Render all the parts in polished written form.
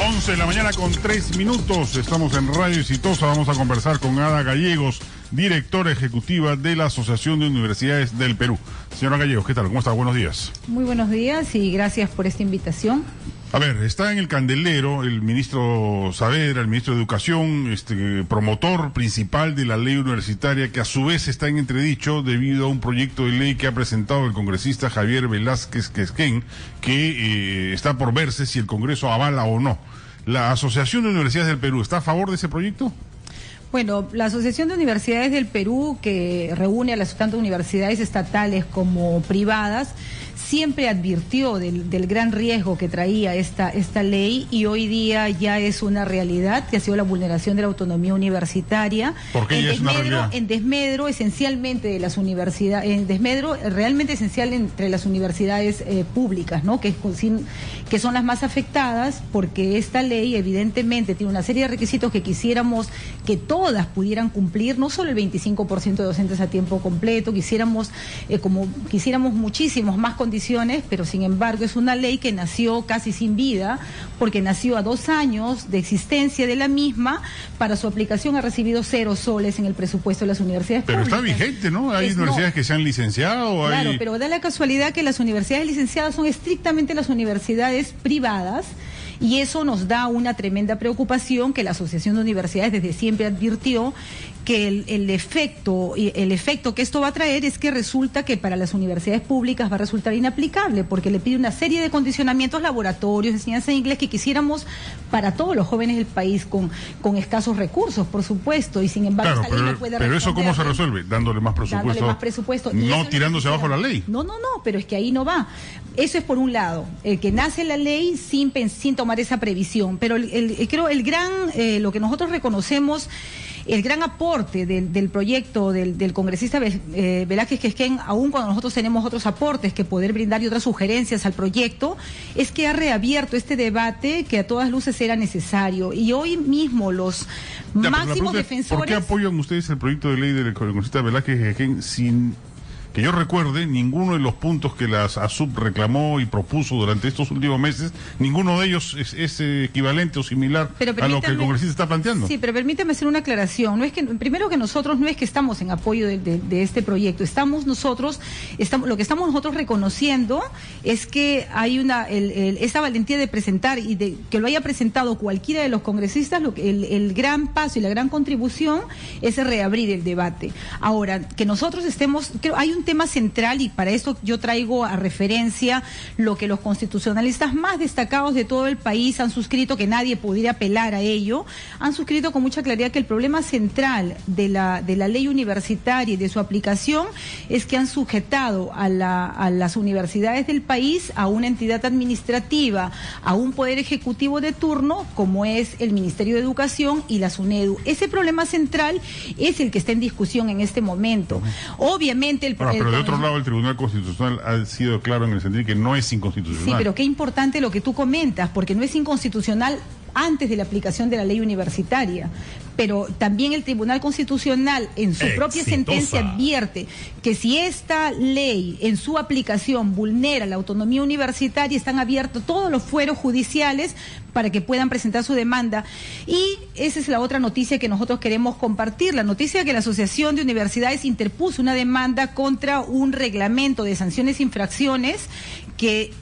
11 de la mañana con 3 minutos. Estamos en Radio Exitosa. Vamos a conversar con Ada Gallegos, directora ejecutiva de la Asociación de Universidades del Perú. Señora Gallegos, ¿qué tal? ¿Cómo está? Buenos días. Muy buenos días y gracias por esta invitación. A ver, está en el candelero el ministro Saavedra, el ministro de Educación, promotor principal de la ley universitaria, que a su vez está en entredicho debido a un proyecto de ley que ha presentado el congresista Javier Velázquez Quesquén, que está por verse si el Congreso avala o no. ¿La Asociación de Universidades del Perú está a favor de ese proyecto? Bueno, la Asociación de Universidades del Perú, que reúne a las tanto universidades estatales como privadas, siempre advirtió del gran riesgo que traía esta ley, y hoy día ya es una realidad, que ha sido la vulneración de la autonomía universitaria. ¿Por qué ya es una realidad? En desmedro esencialmente de las universidades, en desmedro realmente esencial entre las universidades públicas, ¿no? Que son las más afectadas, porque esta ley evidentemente tiene una serie de requisitos que quisiéramos que todas pudieran cumplir, no solo el 25% de docentes a tiempo completo, quisiéramos muchísimos más condiciones, pero sin embargo es una ley que nació casi sin vida, porque nació a 2 años de existencia de la misma. Para su aplicación ha recibido 0 soles en el presupuesto de las universidades pero públicas. Está vigente, ¿no? Hay universidades que se han licenciado. Claro, pero da la casualidad que las universidades licenciadas son estrictamente las universidades privadas, y eso nos da una tremenda preocupación, que la Asociación de Universidades desde siempre advirtió que el efecto que esto va a traer es que resulta que para las universidades públicas va a resultar inaplicable, porque le pide una serie de condicionamientos, laboratorios, enseñanza de inglés, que quisiéramos para todos los jóvenes del país con escasos recursos, por supuesto, y sin embargo claro, esta ley no puede pero eso ¿cómo se resuelve? Dándole más presupuesto. No tirándose abajo la ley. No, pero es que ahí no va. Eso es por un lado, que nace la ley sin tomar esa previsión, pero creo lo que nosotros reconocemos, el gran aporte del proyecto del congresista Velázquez Quesquén, aun cuando nosotros tenemos otros aportes que poder brindar y otras sugerencias al proyecto, es que ha reabierto este debate que a todas luces era necesario. Y hoy mismo los máximos defensores... ¿Por qué apoyan ustedes el proyecto de ley del congresista Velázquez Quesquén sin que yo recuerde ninguno de los puntos que la ASUP reclamó y propuso durante estos últimos meses? Ninguno de ellos es equivalente o similar a lo que el congresista está planteando. Sí, pero permítame hacer una aclaración. No es que, primero, que nosotros no es que estamos en apoyo de este proyecto. Lo que estamos nosotros reconociendo es que hay esta valentía de presentar, y de que lo haya presentado cualquiera de los congresistas, el gran paso y la gran contribución es reabrir el debate. Ahora, que nosotros hay un tema central, y para eso yo traigo a referencia lo que los constitucionalistas más destacados de todo el país han suscrito, que nadie pudiera apelar a ello. Han suscrito con mucha claridad que el problema central de la ley universitaria y de su aplicación es que han sujetado a las universidades del país a una entidad administrativa, a un poder ejecutivo de turno, como es el Ministerio de Educación y la SUNEDU. Ese problema central es el que está en discusión en este momento. Obviamente pero de otro lado, el Tribunal Constitucional ha sido claro en el sentido de que no es inconstitucional. Sí, pero qué importante lo que tú comentas, porque no es inconstitucional antes de la aplicación de la ley universitaria, pero también el Tribunal Constitucional en su propia sentencia advierte que si esta ley en su aplicación vulnera la autonomía universitaria, están abiertos todos los fueros judiciales para que puedan presentar su demanda. Y esa es la otra noticia que nosotros queremos compartir, la noticia de que la Asociación de Universidades interpuso una demanda contra un reglamento de sanciones e infracciones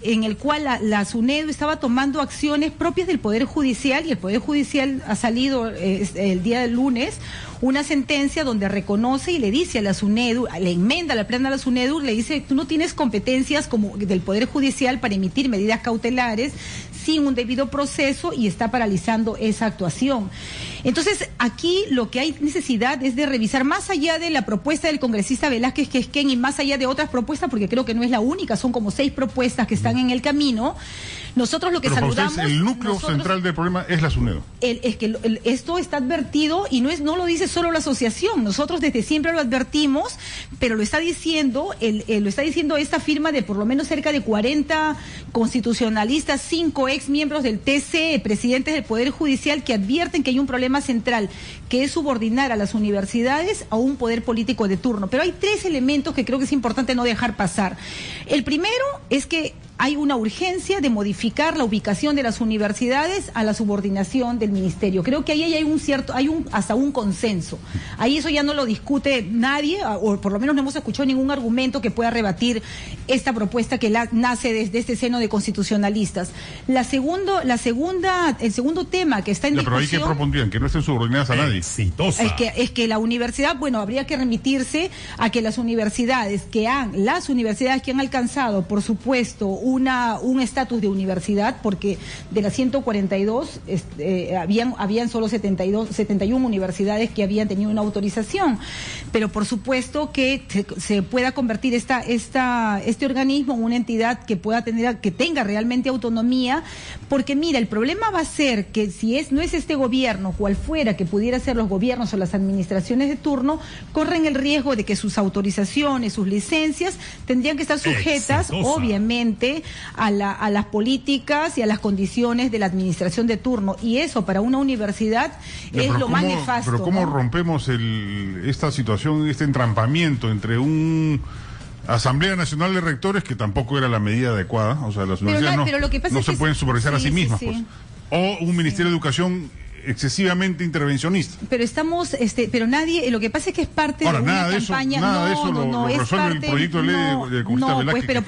en el cual la SUNEDU estaba tomando acciones propias del Poder Judicial, y el Poder Judicial ha salido el día del lunes una sentencia donde reconoce y le dice a la SUNEDU, le enmenda la plana a la SUNEDU, le dice: tú no tienes competencias como del Poder Judicial para emitir medidas cautelares sin un debido proceso, y está paralizando esa actuación. Entonces, aquí lo que hay necesidad es de revisar, más allá de la propuesta del congresista Velázquez Quesquén y más allá de otras propuestas, porque creo que no es la única, son como 6 propuestas que están en el camino. Nosotros lo que saludamos... Ustedes, el núcleo central del problema es la SUNEDU. Es que esto está advertido, y no lo dice solo la asociación, nosotros desde siempre lo advertimos, pero lo está diciendo esta firma de por lo menos cerca de 40 constitucionalistas, 5 ex miembros del TC, presidentes del Poder Judicial, que advierten que hay un problema central, que es subordinar a las universidades a un poder político de turno. Pero hay 3 elementos que creo que es importante no dejar pasar. El primero es que hay una urgencia de modificar la ubicación de las universidades a la subordinación del ministerio. Creo que ahí hay hasta un consenso. Ahí eso ya no lo discute nadie, o por lo menos no hemos escuchado ningún argumento que pueda rebatir esta propuesta que nace desde este seno de constitucionalistas. El segundo tema que está en discusión... Pero ahí que propondrían, que no estén subordinadas a nadie. Exitosa. Es que la universidad, bueno, habría que remitirse a que las universidades que han alcanzado, por supuesto, un estatus de universidad, porque de las 142 habían solo 71 universidades que habían tenido una autorización, pero por supuesto que se pueda convertir este organismo en una entidad que tenga realmente autonomía, porque mira, el problema va a ser que no es este gobierno, cual fuera que pudiera ser los gobiernos o las administraciones de turno, corren el riesgo de que sus autorizaciones, sus licencias tendrían que estar sujetas, obviamente, a las políticas y a las condiciones de la administración de turno, y eso para una universidad es lo más nefasto. Pero ¿cómo rompemos esta situación, este entrampamiento entre un Asamblea Nacional de Rectores, que tampoco era la medida adecuada, o sea, las universidades no se pueden supervisar a sí mismas, pues, o un Ministerio de Educación excesivamente intervencionista? Pero nadie, lo que pasa es que es parte de una campaña. Nada de eso lo resuelve el proyecto de ley del congresista Velázquez. Pero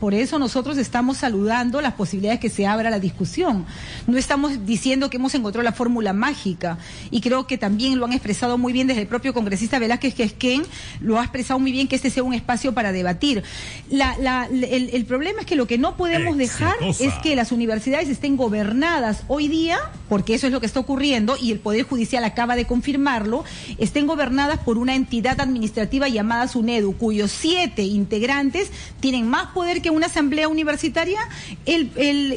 por eso nosotros estamos saludando las posibilidades que se abra la discusión. No estamos diciendo que hemos encontrado la fórmula mágica, y creo que también lo han expresado muy bien desde el propio congresista Velázquez, que es quien lo ha expresado muy bien, que este sea un espacio para debatir. El problema es que lo que no podemos dejar es que las universidades estén gobernadas hoy día, porque eso es lo que está ocurriendo, y el Poder Judicial acaba de confirmarlo, estén gobernadas por una entidad administrativa llamada SUNEDU, cuyos 7 integrantes tienen más poder que una asamblea universitaria.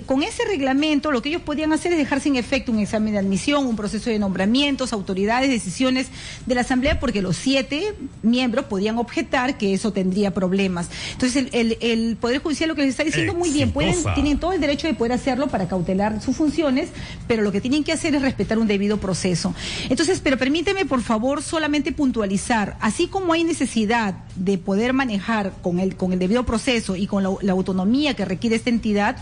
Con ese reglamento, lo que ellos podían hacer es dejar sin efecto un examen de admisión, un proceso de nombramientos, autoridades, decisiones de la asamblea, porque los 7 miembros podían objetar que eso tendría problemas. Entonces, el Poder Judicial lo que les está diciendo muy bien, tienen todo el derecho de poder hacerlo para cautelar sus funciones, pero lo que tienen que hacer es respetar un debido proceso. Entonces, pero permíteme, por favor, solamente puntualizar, así como hay necesidad de poder manejar con el debido proceso y con la autonomía que requiere esta entidad,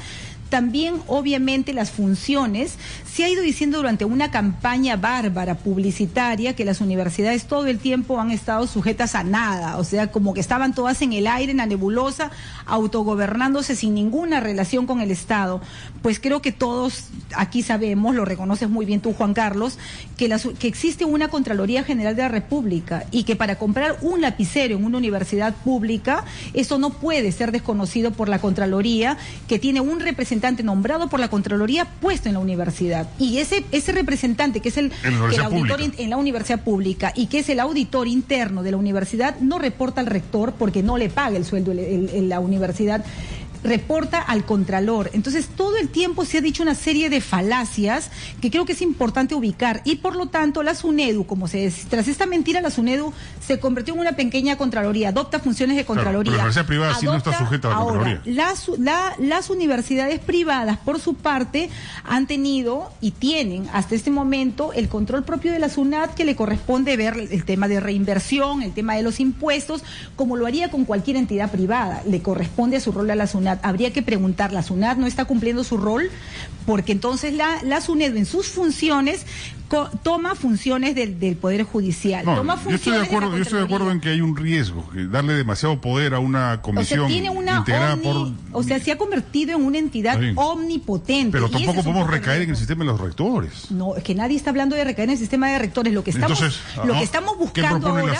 también, obviamente, las funciones. Se ha ido diciendo durante una campaña bárbara publicitaria que las universidades todo el tiempo han estado sujetas a nada, o sea, como que estaban todas en el aire, en la nebulosa, autogobernándose sin ninguna relación con el Estado. Pues creo que todos aquí sabemos, lo reconoces muy bien tú, Juan Carlos, que existe una Contraloría General de la República, y que para comprar un lapicero en una universidad pública, eso no puede ser desconocido por la Contraloría, que tiene un representante nombrado por la Contraloría puesto en la universidad, y ese representante, que es el auditor en la universidad pública, y que es el auditor interno de la universidad, no reporta al rector porque no le paga el sueldo en la universidad, reporta al Contralor. Entonces, todo el tiempo se ha dicho una serie de falacias que creo que es importante ubicar, y por lo tanto la SUNEDU, tras esta mentira, la SUNEDU se convirtió en una pequeña Contraloría, adopta funciones de Contraloría. Pero la universidad privada sí no está sujeta a la Contraloría. Las universidades privadas, por su parte, han tenido y tienen hasta este momento el control propio de la SUNAT, que le corresponde ver el tema de reinversión, el tema de los impuestos, como lo haría con cualquier entidad privada. Le corresponde a su rol a la SUNAT. Habría que preguntar, ¿la SUNAT no está cumpliendo su rol? Porque entonces la SUNEDU en sus funciones toma funciones del Poder Judicial. Yo estoy de acuerdo en que hay un riesgo, que darle demasiado poder a una comisión integrada se ha convertido en una entidad omnipotente. Pero tampoco podemos recaer en el sistema de los rectores. No, es que nadie está hablando de recaer en el sistema de rectores. Lo que estamos buscando ahora,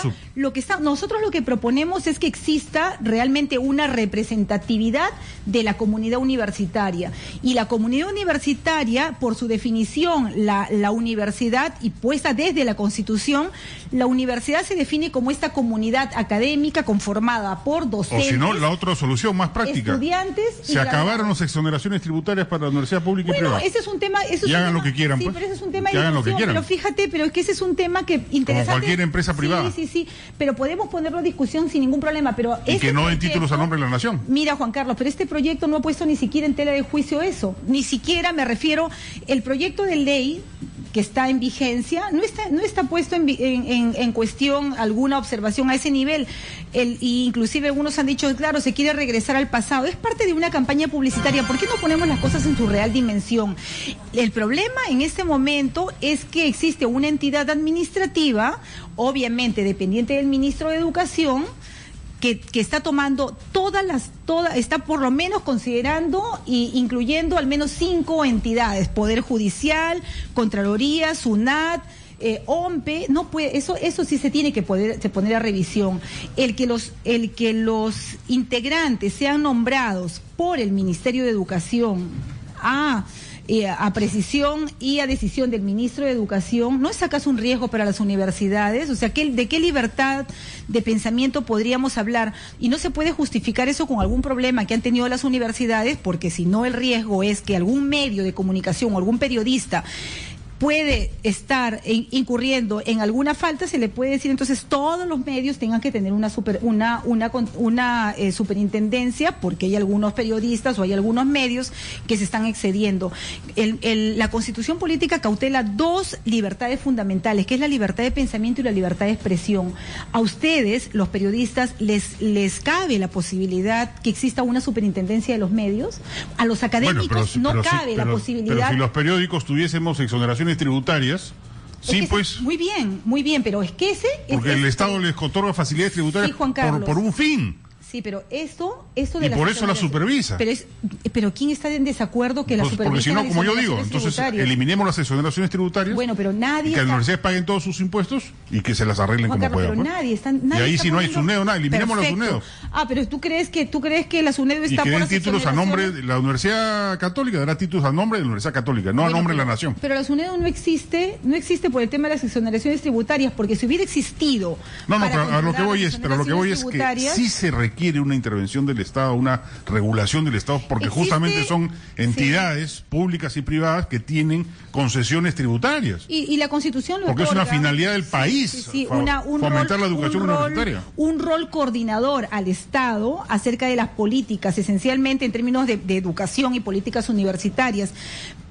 nosotros lo que proponemos es que exista realmente una representatividad de la comunidad universitaria. Y la comunidad universitaria, por su definición, la universidad, y puesta desde la Constitución, la universidad se define como esta comunidad académica conformada por docentes. O si no, la otra solución más práctica. Estudiantes. Se acabaron las exoneraciones tributarias para la universidad pública y privada. Ese es un tema. Hagan lo que quieran, sí, pues. Pero ese es un tema que hagan lo que quieran. Pero fíjate, pero es que ese es un tema que interesante. Como cualquier empresa privada. Sí. Pero podemos ponerlo a discusión sin ningún problema. Pero y que no den títulos a nombre de la nación. Mira, Juan Carlos, pero este proyecto no ha puesto ni siquiera en tela de juicio eso. Ni siquiera, me refiero, el proyecto de ley que está en vigencia, no está puesto en cuestión alguna observación a ese nivel. Inclusive algunos han dicho, claro, se quiere regresar al pasado. Es parte de una campaña publicitaria. ¿Por qué no ponemos las cosas en su real dimensión? El problema en este momento es que existe una entidad administrativa, obviamente dependiente del ministro de Educación, que está tomando está por lo menos considerando e incluyendo al menos 5 entidades: Poder Judicial, Contraloría, SUNAT, OMPE. No puede, eso sí se tiene que poner a revisión. El que los integrantes sean nombrados por el Ministerio de Educación a precisión y a decisión del ministro de Educación, ¿no es acaso un riesgo para las universidades? O sea, ¿de qué libertad de pensamiento podríamos hablar? Y no se puede justificar eso con algún problema que han tenido las universidades, porque si no, el riesgo es que algún medio de comunicación o algún periodista puede estar incurriendo en alguna falta, se le puede decir entonces todos los medios tengan que tener una superintendencia, porque hay algunos periodistas o hay algunos medios que se están excediendo. La Constitución Política cautela 2 libertades fundamentales, que es la libertad de pensamiento y la libertad de expresión. A ustedes, los periodistas, les cabe la posibilidad que exista una superintendencia de los medios. A los académicos no cabe la posibilidad. Pero si los periódicos tuviésemos exoneración tributarias, sí, pues. Muy bien, pero es que porque el Estado les otorga facilidades tributarias, sí, Juan Carlos, por un fin. Sí, pero esto de y por eso la supervisa. Pero ¿quién está en desacuerdo que la supervisa? Porque si no, como yo digo, entonces eliminemos las exoneraciones tributarias. Bueno, pero nadie. Que las universidades paguen todos sus impuestos y que se las arreglen Juan como Carlos, puedan. Pero y ahí si no hay SUNEDO, nada, eliminemos la SUNEDO. Pero tú crees que la SUNEDO está por y que den títulos a nombre de la Universidad Católica, dará títulos a nombre de la Universidad Católica, no a nombre de la nación. Pero la SUNEDO no existe por el tema de las exoneraciones tributarias, porque si hubiera existido. Pero a lo que voy es que sí se requiere una intervención del Estado, una regulación del Estado, porque justamente son entidades públicas y privadas que tienen concesiones tributarias. Y la Constitución lo porque otorga, es una finalidad del país, fomentar la educación universitaria. Un rol coordinador al Estado acerca de las políticas, esencialmente en términos de educación y políticas universitarias.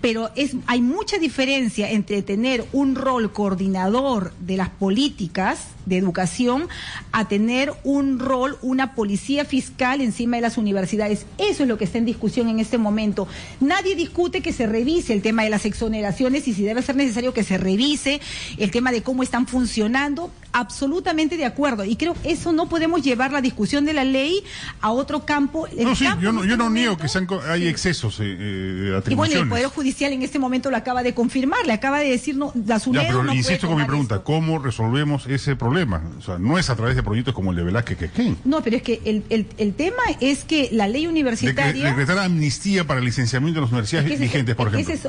Pero hay mucha diferencia entre tener un rol coordinador de las políticas de educación a tener un rol, una policía fiscal encima de las universidades. Eso es lo que está en discusión en este momento. Nadie discute que se revise el tema de las exoneraciones y si debe ser necesario que se revise el tema de cómo están funcionando. Absolutamente de acuerdo. Y creo que eso no podemos llevar la discusión de la ley a otro campo. Yo no niego que hay excesos de atribuciones. Y bueno, el Poder Judicial en este momento lo acaba de confirmar, le acaba de decir, la SUNEDO pero no insisto con mi pregunta, ¿cómo resolvemos ese problema? O sea, no es a través de proyectos como el de Velázquez Quequén. No, pero es que el tema es que la ley universitaria... Decretar amnistía para el licenciamiento de las universidades vigentes, por ejemplo. Esa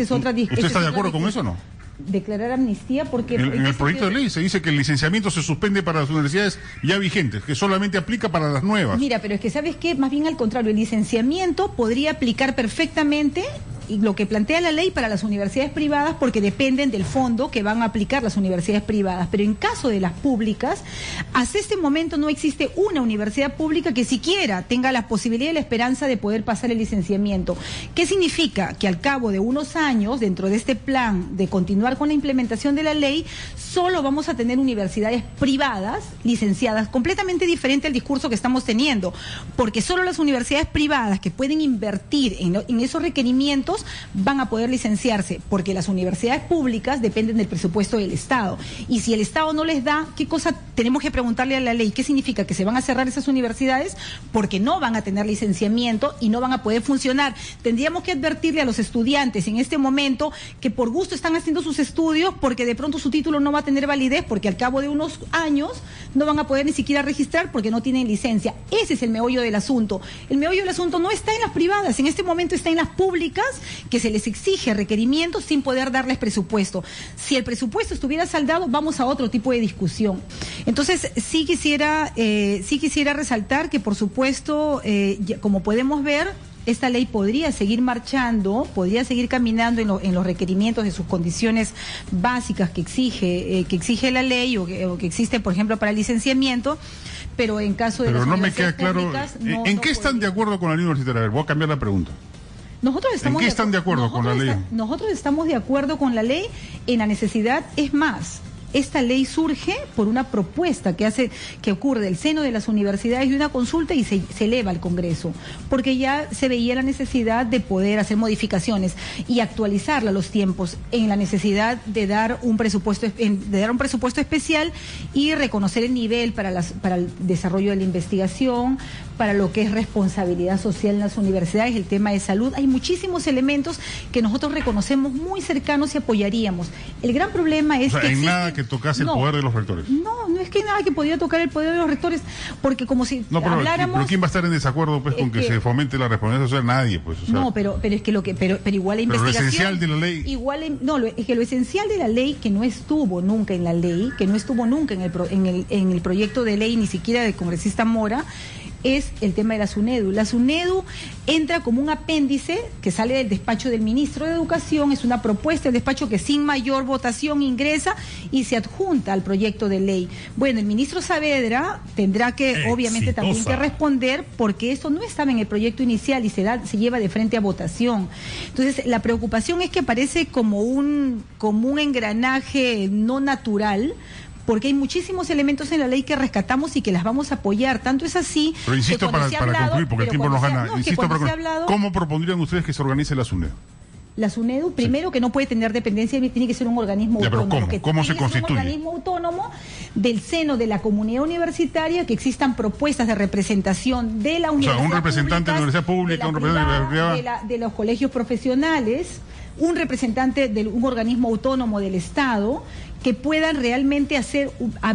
es otra discusión. ¿Usted está de acuerdo con eso o no? Declarar amnistía porque... En el proyecto de ley se dice que el licenciamiento se suspende para las universidades ya vigentes, que solamente aplica para las nuevas. Mira, pero es que ¿sabes qué? Más bien al contrario, el licenciamiento podría aplicar perfectamente y lo que plantea la ley para las universidades privadas, porque dependen del fondo que van a aplicar las universidades privadas. Pero en caso de las públicas, hasta este momento no existe una universidad pública que siquiera tenga la posibilidad y la esperanza de poder pasar el licenciamiento. ¿Qué significa? Que al cabo de unos años, dentro de este plan de continuar con la implementación de la ley, solo vamos a tener universidades privadas licenciadas, completamente diferente al discurso que estamos teniendo, porque solo las universidades privadas que pueden invertir en esos requerimientos van a poder licenciarse, porque las universidades públicas dependen del presupuesto del Estado. Y si el Estado no les da, ¿qué cosa tenemos que preguntarle a la ley? ¿Qué significa? ¿Que se van a cerrar esas universidades? Porque no van a tener licenciamiento y no van a poder funcionar. Tendríamos que advertirle a los estudiantes en este momento que por gusto están haciendo sus estudios, porque de pronto su título no va a tener validez, porque al cabo de unos años no van a poder ni siquiera registrar porque no tienen licencia. Ese es el meollo del asunto. El meollo del asunto no está en las privadas, en este momento está en las públicas, que se les exige requerimientos sin poder darles presupuesto. Si el presupuesto estuviera saldado, vamos a otro tipo de discusión. Entonces, sí quisiera resaltar que, por supuesto, como podemos ver, esta ley podría seguir marchando, podría seguir caminando en los requerimientos de sus condiciones básicas que exige la ley o que existe, por ejemplo, para el licenciamiento, pero en caso de pero las no me queda claro, públicas, ¿en qué están de acuerdo con la ley universitaria? A ver, voy a cambiar la pregunta. ¿En qué están de acuerdo con la ley? Nosotros estamos de acuerdo con la ley en la necesidad, es más. Esta ley surge por una propuesta que ocurre del seno de las universidades, de una consulta, y se eleva al Congreso, porque ya se veía la necesidad de poder hacer modificaciones y actualizarla a los tiempos, en la necesidad de dar un presupuesto especial y reconocer el nivel para el desarrollo de la investigación, para lo que es responsabilidad social en las universidades, el tema de salud. Hay muchísimos elementos que nosotros reconocemos muy cercanos y apoyaríamos. El gran problema es que tocase el poder de los rectores. No es que nada que podría tocar el poder de los rectores, porque como si habláramos... Pero ¿quién va a estar en desacuerdo pues con que se fomente la responsabilidad social? Nadie, pues. O sea, no, pero es que pero igual la investigación... Pero lo esencial de la ley... es que lo esencial de la ley, que no estuvo nunca en la ley, que no estuvo nunca en el proyecto de ley, ni siquiera del congresista Mora, es el tema de la SUNEDU. La SUNEDU entra como un apéndice que sale del despacho del ministro de Educación, es una propuesta del despacho que sin mayor votación ingresa y se adjunta al proyecto de ley. Bueno, el ministro Saavedra tendrá que, obviamente, también que responder, porque esto no estaba en el proyecto inicial y se lleva de frente a votación. Entonces, la preocupación es que parece como un engranaje no natural, porque hay muchísimos elementos en la ley que rescatamos y que las vamos a apoyar. Tanto es así... Pero insisto, para concluir, porque el tiempo nos gana, ¿cómo propondrían ustedes que se organice la SUNEDU? La SUNEDU, primero, que no puede tener dependencia, tiene que ser un organismo autónomo. ¿Cómo se constituye? Un organismo autónomo del seno de la comunidad universitaria, que existan propuestas de representación de la universidad. O sea, un representante de la universidad pública, un representante de la privada, de los colegios profesionales, un representante de un organismo autónomo del Estado, que puedan realmente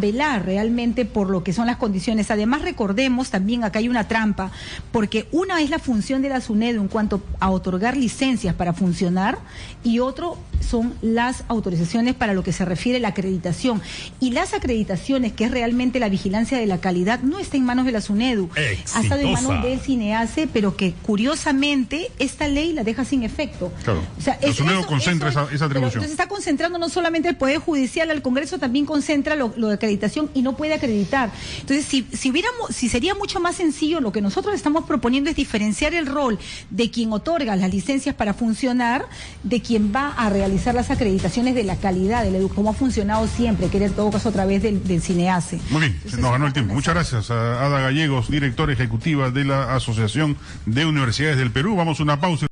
velar realmente por lo que son las condiciones. Además, recordemos también, acá hay una trampa, porque una es la función de la SUNEDU en cuanto a otorgar licencias para funcionar, y otro son las autorizaciones para lo que se refiere a la acreditación. Y las acreditaciones, que es realmente la vigilancia de la calidad, no está en manos de la SUNEDU. Exitosa. Ha estado en manos del CINEACE, pero que curiosamente esta ley la deja sin efecto. Claro. O sea, la SUNEDU concentra esa atribución. Entonces está concentrando no solamente el Poder Judicial, al Congreso también concentra lo de acreditación y no puede acreditar. Entonces, si sería mucho más sencillo, lo que nosotros estamos proponiendo es diferenciar el rol de quien otorga las licencias para funcionar, de quien va a realizar las acreditaciones de la calidad, como ha funcionado siempre, que era en todo caso a través del CINEACE. Muy bien, entonces, nos ganó el tiempo. Muchas gracias a Ada Gallegos, directora ejecutiva de la Asociación de Universidades del Perú. Vamos a una pausa.